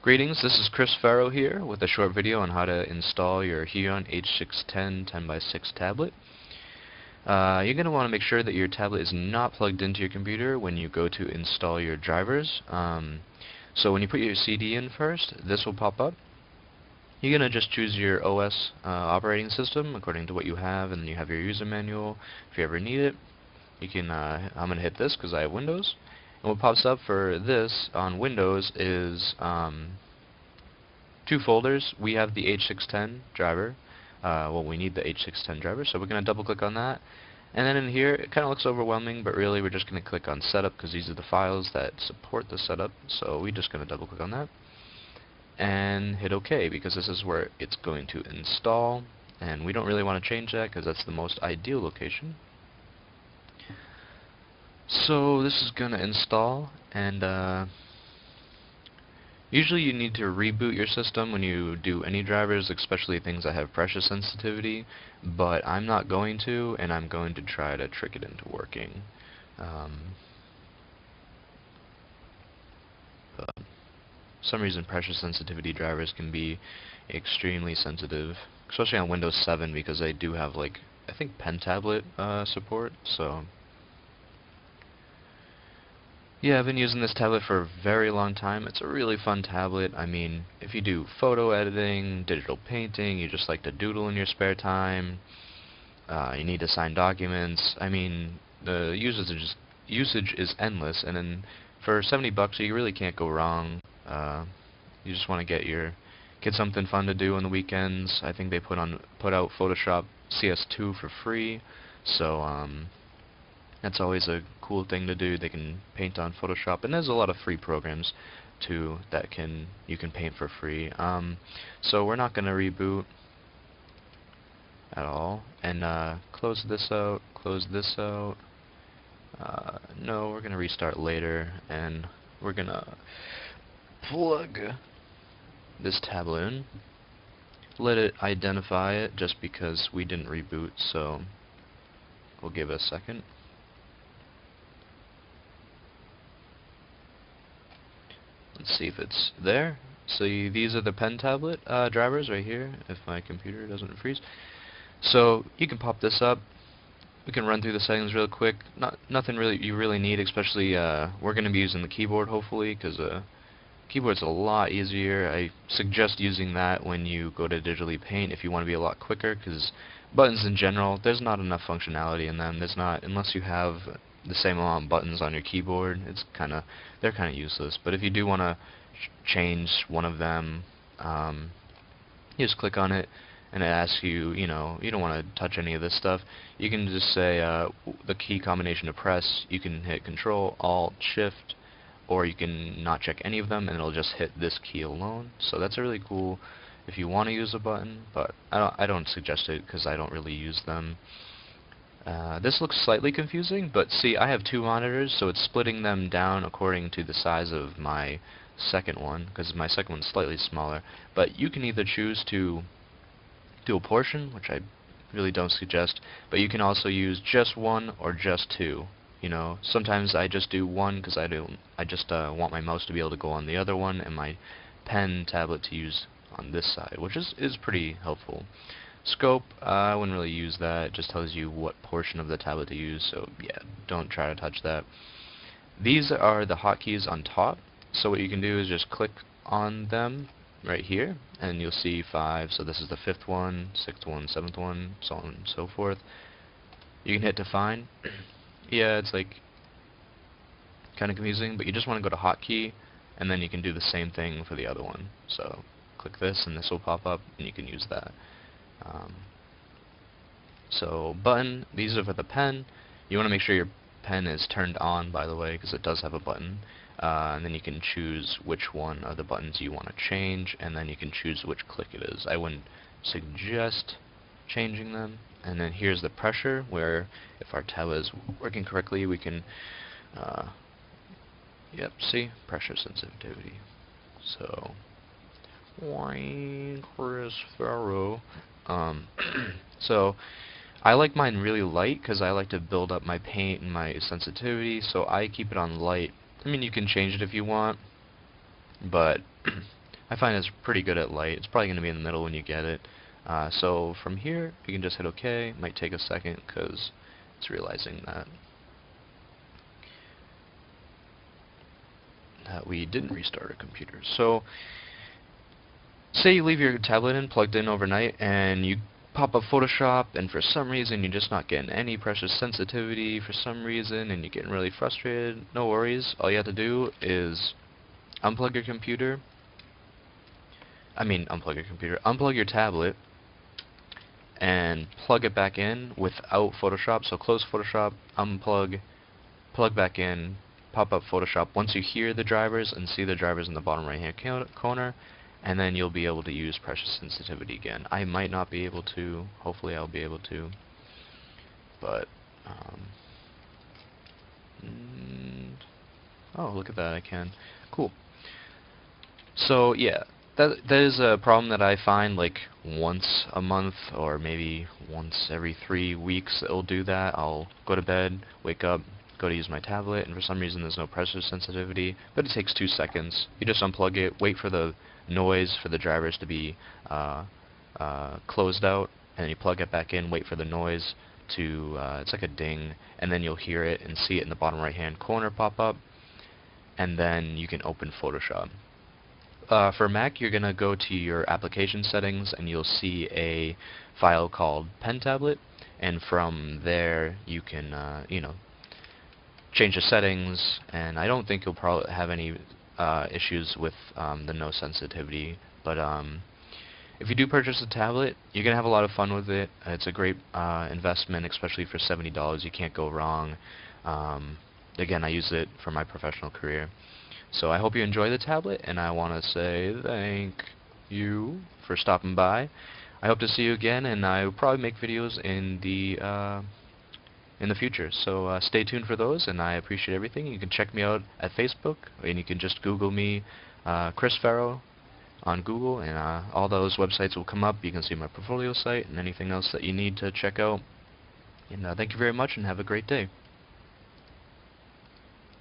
Greetings, this is Phero here with a short video on how to install your Huion H610 10x6 tablet. You're going to want to make sure that your tablet is not plugged into your computer when you go to install your drivers. So when you put your CD in first, this will pop up. You're going to just choose your OS operating system according to what you have, and then you have your user manual if you ever need it. You can, I'm going to hit this because I have Windows. And what pops up for this on Windows is two folders. We have the H610 driver. We need the H610 driver, so we're going to double click on that. And then in here, it kind of looks overwhelming, but really we're just going to click on Setup because these are the files that support the setup. So we're just going to double click on that and hit OK because this is where it's going to install. And we don't really want to change that because that's the most ideal location. So this is going to install, and usually you need to reboot your system when you do any drivers, especially things that have pressure sensitivity, but I'm not going to, and I'm going to try to trick it into working. For some reason pressure sensitivity drivers can be extremely sensitive, especially on Windows 7 because they do have, like, I think pen tablet support, so yeah, I've been using this tablet for a very long time. It's a really fun tablet. I mean, if you do photo editing, digital painting, you just like to doodle in your spare time, you need to sign documents, I mean, the usage is endless, and then for $70 you really can't go wrong. You just want to get something fun to do on the weekends. I think they put out Photoshop CS2 for free, so that's always a cool thing to do. They can paint on Photoshop, and there's a lot of free programs too that you can paint for free. So we're not going to reboot at all, and close this out, close this out. No, we're going to restart later, and we're going to plug this tablet in. Let it identify it just because we didn't reboot, so we'll give it a second. Let's see if it's there. So these are the pen tablet drivers right here, if my computer doesn't freeze. So you can pop this up. We can run through the settings real quick. Nothing really you really need, especially we're going to be using the keyboard hopefully, because keyboard's a lot easier. I suggest using that when you go to digitally paint if you want to be a lot quicker, because buttons in general, there's not enough functionality in them. There's not, unless you have the same amount of buttons on your keyboard, they're kind of useless. But if you do want to change one of them, you just click on it, and it asks you, you don't want to touch any of this stuff. You can just say the key combination to press. You can hit Control, Alt, Shift, or you can not check any of them, and it'll just hit this key alone. So that's really cool if you want to use a button, but I don't suggest it because I don't really use them. This looks slightly confusing, but see, I have two monitors, so it's splitting them down according to the size of my second one, because my second one's slightly smaller. But you can either choose to do a portion, which I really don't suggest, but you can also use just one or just two. Sometimes I just do one because I just want my mouse to be able to go on the other one and my pen tablet to use on this side, which is pretty helpful. Scope, I wouldn't really use that. It just tells you what portion of the tablet to use, so yeah, don't try to touch that. These are the hotkeys on top, so what you can do is just click on them right here, and you'll see 5, so this is the 5th one, 6th one, 7th one, so on and so forth. You can hit define. Yeah, it's like kind of confusing, but you just want to go to hotkey, and then you can do the same thing for the other one. So click this, and this will pop up, and you can use that. So button, these are for the pen. You want to make sure your pen is turned on, by the way, because it does have a button. And then you can choose which one of the buttons you want to change, and then you can choose which click it is. I wouldn't suggest changing them. And then here's the pressure, where if our tablet is working correctly, we can, yep, see, pressure sensitivity. So, Kris Phero. So I like mine really light because I like to build up my paint and my sensitivity, so I keep it on light. I mean, you can change it if you want, but I find it's pretty good at light. It's probably going to be in the middle when you get it. So from here, you can just hit OK. It might take a second because it's realizing that we didn't restart our computer. So say you leave your tablet in, plugged in overnight, and you pop up Photoshop, and for some reason you're just not getting any pressure sensitivity for some reason, and you're getting really frustrated. No worries. All you have to do is unplug your computer. Unplug your tablet, and plug it back in without Photoshop. So close Photoshop, unplug, plug back in, pop up Photoshop. Once you hear the drivers and see the drivers in the bottom right hand corner, and then you'll be able to use pressure sensitivity again. I might not be able to. Hopefully I'll be able to. But oh, look at that, I can. Cool. So yeah, that is a problem that I find like once a month or maybe once every 3 weeks. It'll do that. I'll go to bed, wake up, go to use my tablet, and for some reason there's no pressure sensitivity, but it takes 2 seconds. You just unplug it, wait for the noise for the drivers to be closed out, and you plug it back in, wait for the noise to, it's like a ding, and then you'll hear it and see it in the bottom right hand corner pop up, and then you can open Photoshop. For Mac, you're going to go to your application settings, and you'll see a file called Pen Tablet, and from there you can, change the settings, and I don't think you'll probably have any issues with the no sensitivity, but if you do purchase a tablet, you're going to have a lot of fun with it. It's a great investment, especially for $70. You can't go wrong. Again, I use it for my professional career. So I hope you enjoy the tablet, and I want to say thank you for stopping by. I hope to see you again, and I will probably make videos in the future. So stay tuned for those, and I appreciate everything. You can check me out at Facebook, and you can just Google me, Kris Phero, on Google, and all those websites will come up. You can see my portfolio site and anything else that you need to check out. And thank you very much, and have a great day.